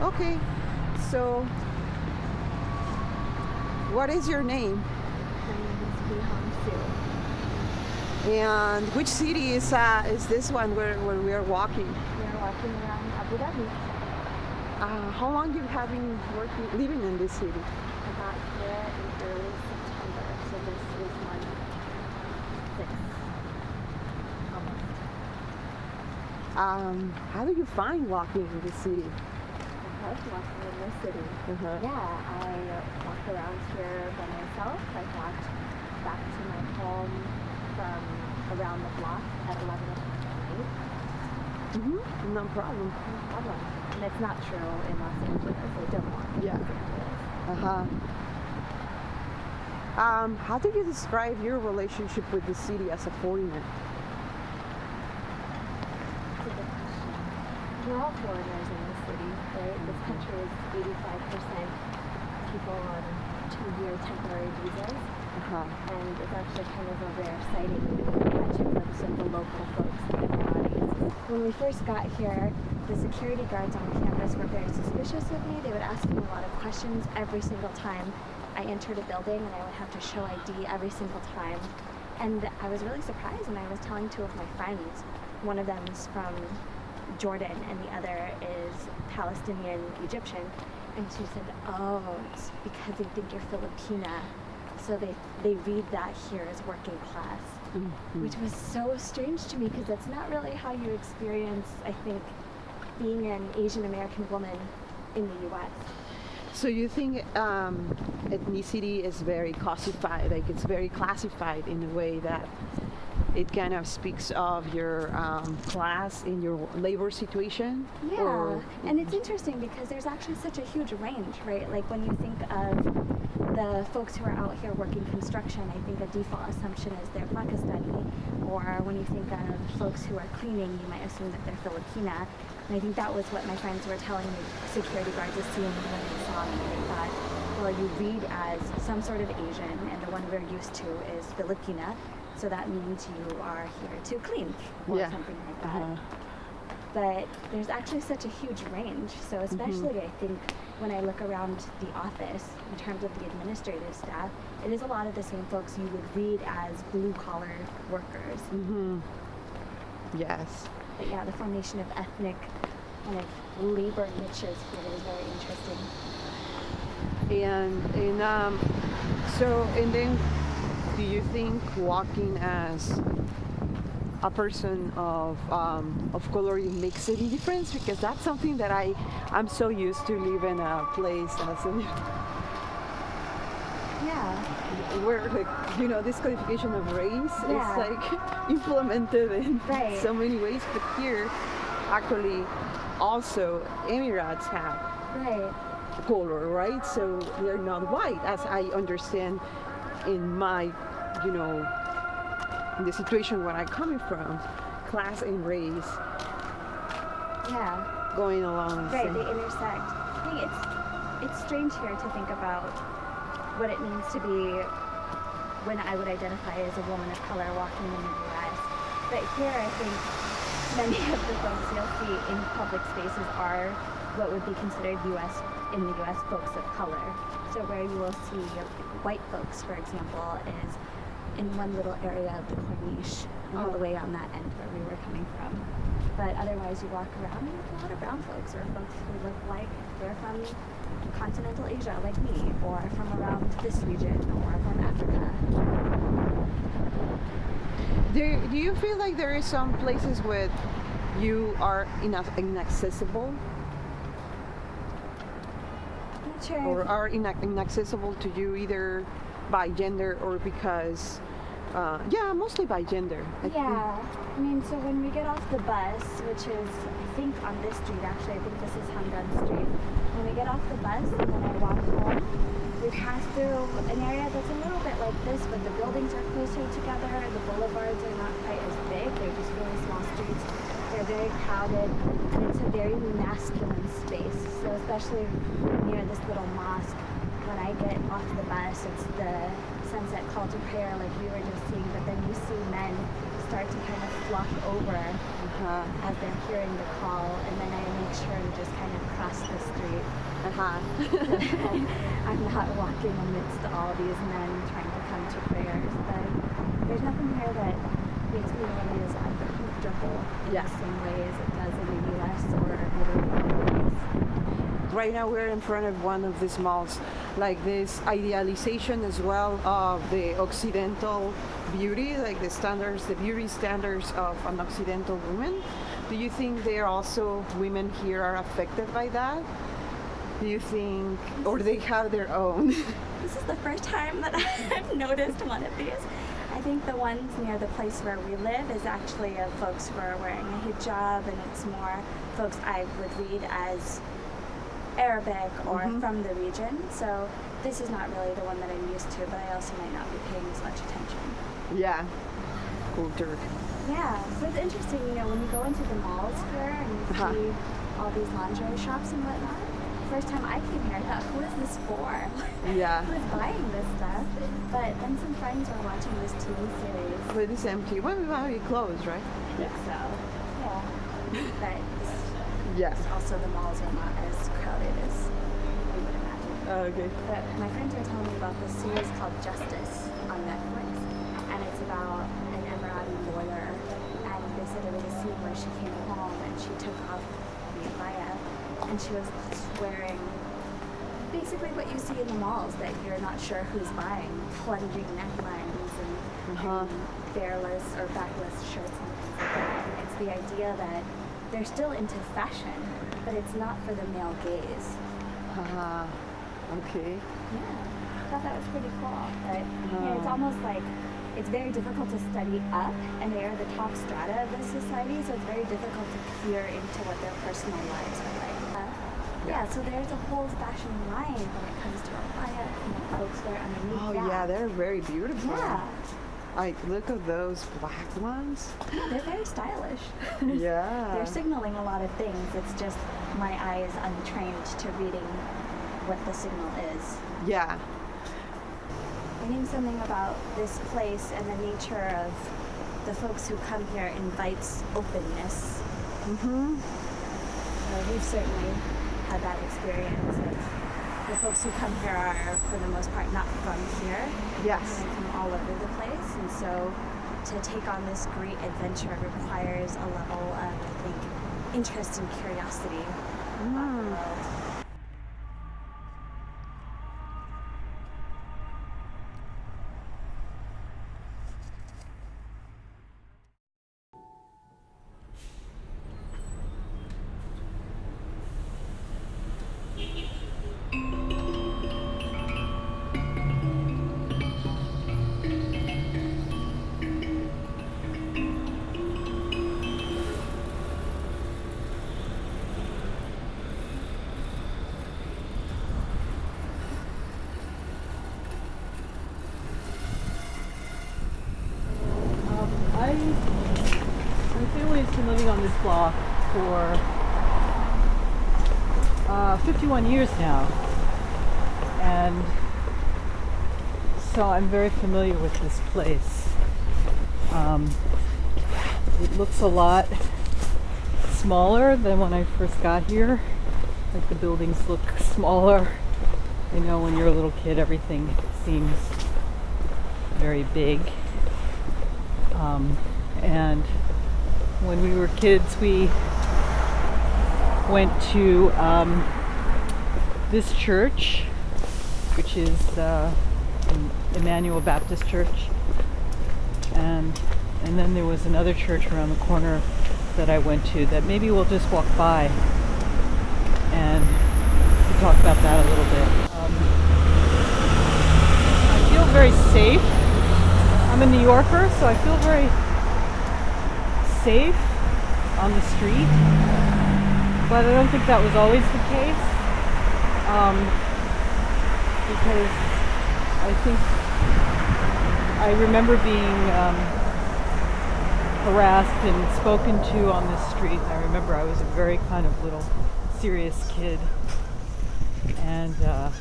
Okay. So, what is your name? My name is Biham Su. And which city is this one where we are walking? We are walking around Abu Dhabi. How long you have been living in this city? I got here in early September, so this is month 6, almost. How do you find walking in this city? I love walking in this city. Uh-huh. Yeah, I walk around here by myself. I walked back to my home from around the block at 11 o'clock at night. Mm-hmm. No problem. No problem. And it's not true in Los Angeles. I don't walk in Yeah. Los Angeles. Uh-huh. How do you describe your relationship with the city as a foreigner? That's a good question. We're all foreigners in this city, right? This country is 85% people on 2-year temporary visas. Uh-huh. And it's actually kind of a rare sighting when you catch a glimpse of the local folks in their bodies. When we first got here, the security guards on campus were very suspicious of me. They would ask me a lot of questions every single time I entered a building, and I would have to show ID every single time. And I was really surprised, and I was telling 2 of my friends. One of them is from Jordan, and the other is Palestinian Egyptian. And she said, oh, it's because they think you're Filipina. So they read that here as working class, Mm-hmm. which was so strange to me because that's not really how you experience, I think, being an Asian American woman in the U.S. So you think ethnicity is very classified, like it's very classified in a way that it kind of speaks of your class in your labor situation? Yeah, Or, and it's interesting because there's actually such a huge range, right? Like when you think of the folks who are out here working construction, I think a default assumption is they're Pakistani, or when you think of folks who are cleaning, you might assume that they're Filipina. And I think that was what my friends were telling me, security guards assumed when they saw me. They thought, well, you read as some sort of Asian, and the one we're used to is Filipina, so that means you are here to clean, or Yeah. something like that. Uh-huh. But there's actually such a huge range. So especially I think when I look around the office in terms of the administrative staff, it is a lot of the same folks you would read as blue-collar workers. Mm-hmm. Yes. But yeah, the formation of ethnic kind of labor niches here is very interesting. And then do you think walking as a person of color makes any difference? Because that's something that I'm so used to live in a place as a, Yeah. where, like, this codification of race Yeah. is like implemented in Right. so many ways, but here actually also Emirates have Right. color, right? So they're not white, as I understand in my, in the situation where I'm coming from, class and race Yeah. going along. the Right, same- they intersect. I think it's strange here to think about what it means to be when I would identify as a woman of color walking in the U.S. But here, I think many of the folks you'll see in public spaces are what would be considered in the U.S. folks of color. So where you will see white folks, for example, is in one little area of the Corniche, all the way on that end where we were coming from. But otherwise, you walk around and there's a lot of brown folks, or folks who look like they're from continental Asia, like me, or from around this region, or from Africa. Do you feel like there is some places where you are inaccessible, Not sure. or are inaccessible to you either by gender or because, mostly by gender. I think. Yeah, I mean, so when we get off the bus, which is, I think, on this street, actually, I think this is Hamdan Street. When we get off the bus and then I walk home, we pass through an area that's a little bit like this, but the buildings are closer together, the boulevards are not quite as big, they're just really small streets. They're very crowded, and it's a very masculine space. So especially near this little mosque, when I get off the bus, it's the sunset call to prayer like we were just seeing, but then you see men start to kind of flock over as they're hearing the call, and then I picture and just kind of cross the street. I'm not walking amidst all these men trying to come to prayers, but there's nothing here that makes me really as uncomfortable in Yeah. the same way as it does in the US or other countries. Right now we're in front of one of these malls, like this idealization as well of the Occidental beauty, like the standards, the beauty standards of an Occidental woman. Do you think they're also, women here are affected by that? Do you think, or they have their own? This is the first time that I've noticed one of these. I think the ones near the place where we live is actually of folks who are wearing a hijab, and it's more folks I would read as Arabic or from the region. So this is not really the one that I'm used to, but I also might not be paying as much attention. Yeah, culture. Yeah, so it's interesting, you know, when you go into the malls here and you see all these lingerie shops and whatnot. First time I came here, I thought, who is this for? Yeah. Who is buying this stuff? But then some friends were watching this TV series. But it's empty. Well, we might be closed, right? I think so. Yeah. But Yeah. also the malls are not as crowded as we would imagine. Okay. But my friends were telling me about this series called Justice on Netflix, and it's about an Emirati lawyer. And they said there was a scene where she came home and she took off the abaya, and she was wearing basically what you see in the malls that you're not sure who's buying, plunging necklines and bareless or backless shirts and things like that. And it's the idea that they're still into fashion, but it's not for the male gaze. Okay. Yeah, I thought that was pretty cool. But you know, it's almost like it's very difficult to study up, and they are the top strata of the society, so it's very difficult to peer into what their personal lives are like. Yeah, so there's a whole fashion line when it comes to abaya, and the folks there underneath Oh that. yeah, they're very beautiful. Yeah. Like, look at those black ones. Yeah, they're very stylish. Yeah. They're signaling a lot of things. It's just my eye is untrained to reading what the signal is. Yeah. I think something about this place and the nature of the folks who come here invites openness. We've certainly had that experience of the folks who come here are, for the most part, not from here. Yes. They're from all over the place, and so to take on this great adventure requires a level of, I think, interest and curiosity about the world. My family has been living on this block for 51 years now, and so I'm very familiar with this place. It looks a lot smaller than when I first got here. Like, the buildings look smaller. You know, when you're a little kid, everything seems very big. And when we were kids, we went to this church, which is Emmanuel Baptist Church, and then there was another church around the corner that I went to that maybe we'll just walk by and talk about that a little bit. I feel very safe. I'm a New Yorker, so I feel very safe on the street, but I don't think that was always the case, because I think I remember being harassed and spoken to on this street. I remember I was a very kind of little serious kid, and I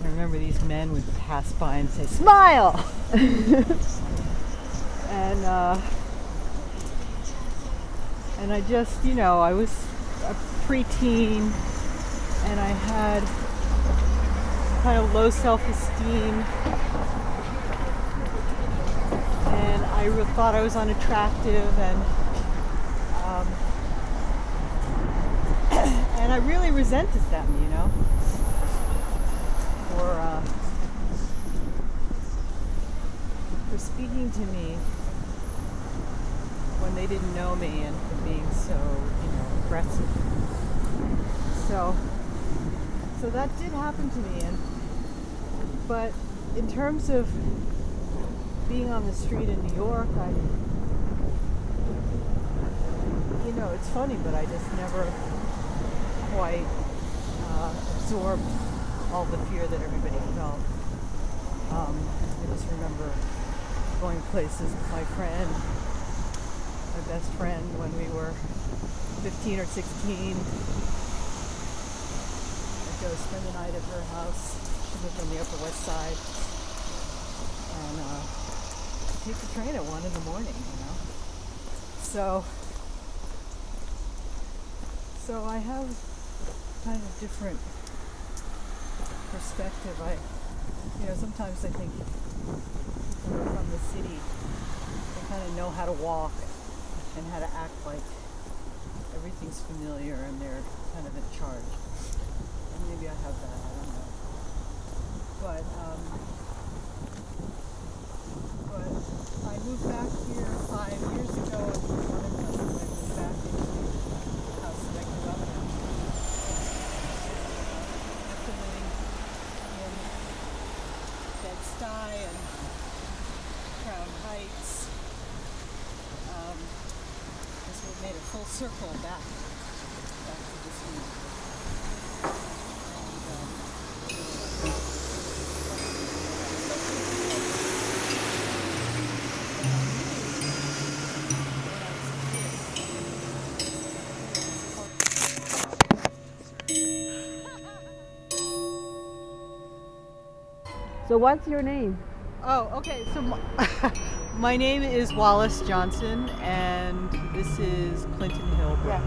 remember these men would pass by and say, "Smile!" And I just, I was a preteen and I had kind of low self-esteem and I thought I was unattractive and I really resented them, for speaking to me when they didn't know me and for being so, aggressive. So that did happen to me, but in terms of being on the street in New York, it's funny, but I just never quite absorbed all the fear that everybody felt. I just remember going places with my best friend, when we were 15 or 16. I'd go spend the night at her house. She lived on the Upper West Side. And take the train at 1 a.m, So I have kind of different perspective. Sometimes I think people who are from the city, they kind of know how to walk and how to act like everything's familiar and they're kind of in charge. And maybe I have that, I don't know. But I moved back here 5 years ago and I moved back into the house that I grew up in. After living in Bed-Stuy and Crown Heights, this would made a full circle back to this room. So what's your name? Oh, okay. So my name is Wallace Johnson, and this is Clinton Hill. Yeah.